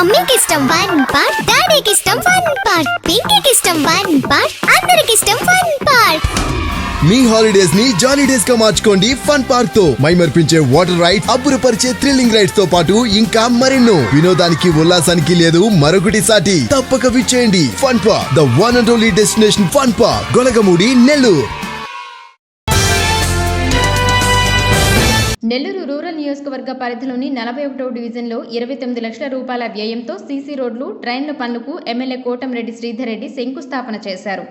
మమ్మీకి ఇష్టం one part, డాడీకి ఇష్టం వన్ పార్ట్, పింకీకి ఇష్టం వన్ పార్ట్, అందరికి ఇష్టం వన్ పార్ట్. మీ హాలిడేస్ ని జాలీ డేస్ గా మార్చుకోండి ఫన్ పార్క్ తో. మైమర్పించే వాటర్ రైడ్, అబ్బురపరిచే థ్రిల్లింగ్ రైడ్స్ తో పాటు ఇంకా మరెన్నో. వినోదానికి ఉల్లాసానికి లేదు మరొకటి సాటి. తప్పక విచ్చేయండి fun park, the one and only destination fun park, Golagamudi, Nellore. Nellore rural నియోజకవర్గ పరిధిలోని 41వ డివిజన్లో 29 లక్షల రూపాయల వ్యయంతో సీసీ రోడ్లు, డ్రైన్ల పనులకు ఎమ్మెల్యే కోటంరెడ్డి శ్రీధర్ రెడ్డి శంకుస్థాపన చేశారు.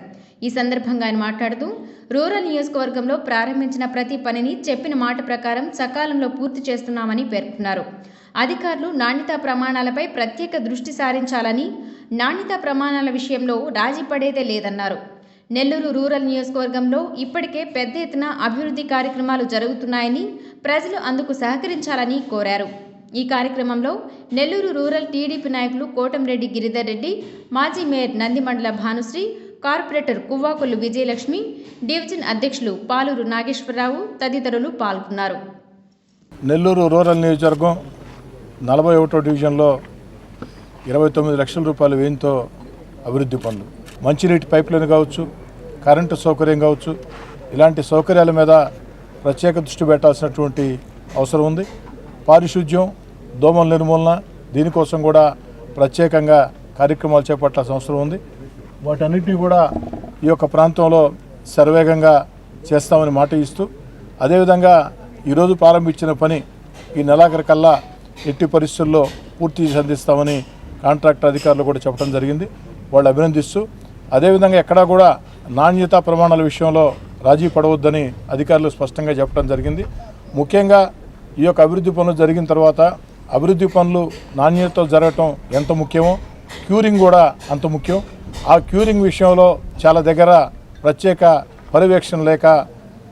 ఈ సందర్భంగా ఆయన మాట్లాడుతూ, రూరల్ నియోజకవర్గంలో ప్రారంభించిన ప్రతి పనిని చెప్పిన మాట ప్రకారం సకాలంలో పూర్తి చేస్తున్నామని పేర్కొన్నారు. అధికారులు నాణ్యతా ప్రమాణాలపై ప్రత్యేక దృష్టి సారించాలని, నాణ్యతా ప్రమాణాల విషయంలో రాజీ పడేదే లేదన్నారు. నెల్లూరు రూరల్ నియోజకవర్గంలో ఇప్పటికే పెద్ద ఎత్తున అభివృద్ధి కార్యక్రమాలు జరుగుతున్నాయని, ప్రజలు అందుకు సహకరించాలని కోరారు. ఈ కార్యక్రమంలో నెల్లూరు రూరల్ టీడీపీ నాయకులు కోటంరెడ్డి గిరిధర్ రెడ్డి, మాజీ mayor Nandimandala Bhanushree, corporator Kuvvakollu Vijayalakshmi, division అధ్యక్షులు పాలూరు నాగేశ్వరరావు తదితరులు పాల్గొన్నారు. నెల్లూరు రూరల్ నియోజకవర్గం 41వ డివిజన్లో 29 లక్షల రూపాయల వ్యయంతో అభివృద్ధి పనులు, మంచినీటి పైప్లైన్ కావచ్చు, కరెంటు సౌకర్యం కావచ్చు, ఇలాంటి సౌకర్యాల మీద ప్రత్యేక దృష్టి పెట్టాల్సినటువంటి అవసరం ఉంది. పారిశుద్ధ్యం, దోమల నిర్మూలన, దీనికోసం కూడా ప్రత్యేకంగా కార్యక్రమాలు చేపట్టాల్సిన అవసరం ఉంది. వాటన్నిటినీ కూడా ఈ యొక్క ప్రాంతంలో శరవేగంగా చేస్తామని మాట ఇస్తూ, అదేవిధంగా ఈరోజు ప్రారంభించిన పని ఈ నెలాఖరు కల్లా ఎట్టి పరిస్థితుల్లో పూర్తి చేసి అందిస్తామని కాంట్రాక్టర్ అధికారులు కూడా చెప్పడం జరిగింది. వాళ్ళు అభినందిస్తూ, అదేవిధంగా ఎక్కడా కూడా నాణ్యతా ప్రమాణాల విషయంలో రాజీ పడవద్దని అధికారులు స్పష్టంగా చెప్పడం జరిగింది. ముఖ్యంగా ఈ యొక్క అభివృద్ధి పనులు జరిగిన తర్వాత అభివృద్ధి పనులు నాణ్యతతో జరగటం ఎంత ముఖ్యమో, క్యూరింగ్ కూడా అంత ముఖ్యం. ఆ క్యూరింగ్ విషయంలో చాలా దగ్గర ప్రత్యేక పర్యవేక్షణ లేక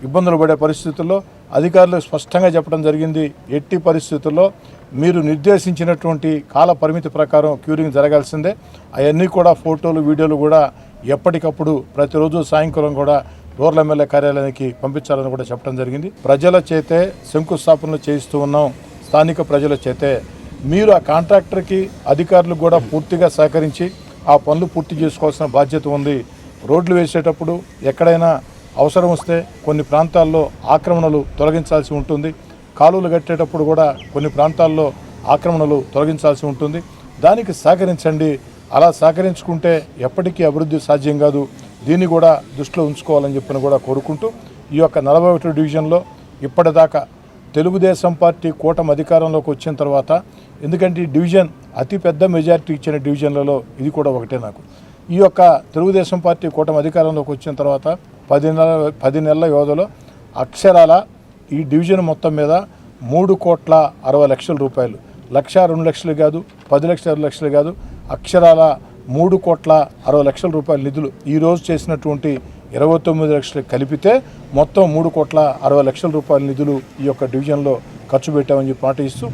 ఇబ్బందులు పడే పరిస్థితుల్లో అధికారులు స్పష్టంగా చెప్పడం జరిగింది. ఎట్టి పరిస్థితుల్లో మీరు నిర్దేశించినటువంటి కాల పరిమితి ప్రకారం క్యూరింగ్ జరగాల్సిందే. అవన్నీ కూడా ఫోటోలు, వీడియోలు కూడా ఎప్పటికప్పుడు ప్రతిరోజు సాయంకాలం కూడా రూరల్ ఎమ్మెల్యే కార్యాలయానికి పంపించాలని కూడా చెప్పడం జరిగింది. ప్రజల చేతే శంకుస్థాపనలు చేయిస్తూ ఉన్నాం, స్థానిక ప్రజల చేతే. మీరు ఆ కాంట్రాక్టర్కి, అధికారులకు కూడా పూర్తిగా సహకరించి ఆ పనులు పూర్తి చేసుకోవాల్సిన బాధ్యత ఉంది. రోడ్లు వేసేటప్పుడు ఎక్కడైనా అవసరం వస్తే కొన్ని ప్రాంతాల్లో ఆక్రమణలు తొలగించాల్సి ఉంటుంది. కాలువలు కట్టేటప్పుడు కూడా కొన్ని ప్రాంతాల్లో ఆక్రమణలు తొలగించాల్సి ఉంటుంది. దానికి సహకరించండి. అలా సహకరించుకుంటే ఎప్పటికీ అభివృద్ధి సాధ్యం కాదు. దీన్ని కూడా దృష్టిలో ఉంచుకోవాలని చెప్పిన కూడా కోరుకుంటూ, ఈ యొక్క 41వ డివిజన్లో ఇప్పటిదాకా తెలుగుదేశం పార్టీ కూటమి అధికారంలోకి వచ్చిన తర్వాత, ఎందుకంటే ఈ డివిజన్ అతిపెద్ద మెజారిటీ ఇచ్చిన డివిజన్లలో ఇది కూడా ఒకటే. నాకు ఈ యొక్క తెలుగుదేశం పార్టీ కూటమి అధికారంలోకి వచ్చిన తర్వాత 10 నెలల వ్యవధిలో అక్షరాల ఈ డివిజన్ మొత్తం మీద 3,60,00,000 రూపాయలు, 1,02 లక్షలు కాదు, 10 లక్షలు, 2 లక్షలు కాదు, అక్షరాల 3,60,00,000 రూపాయల నిధులు ఈరోజు చేసినటువంటి 29 లక్షలు కలిపితే మొత్తం 3,60,00,000 రూపాయల నిధులు ఈ యొక్క డివిజన్లో ఖర్చు పెట్టామని చెప్పి మాట ఇస్తూ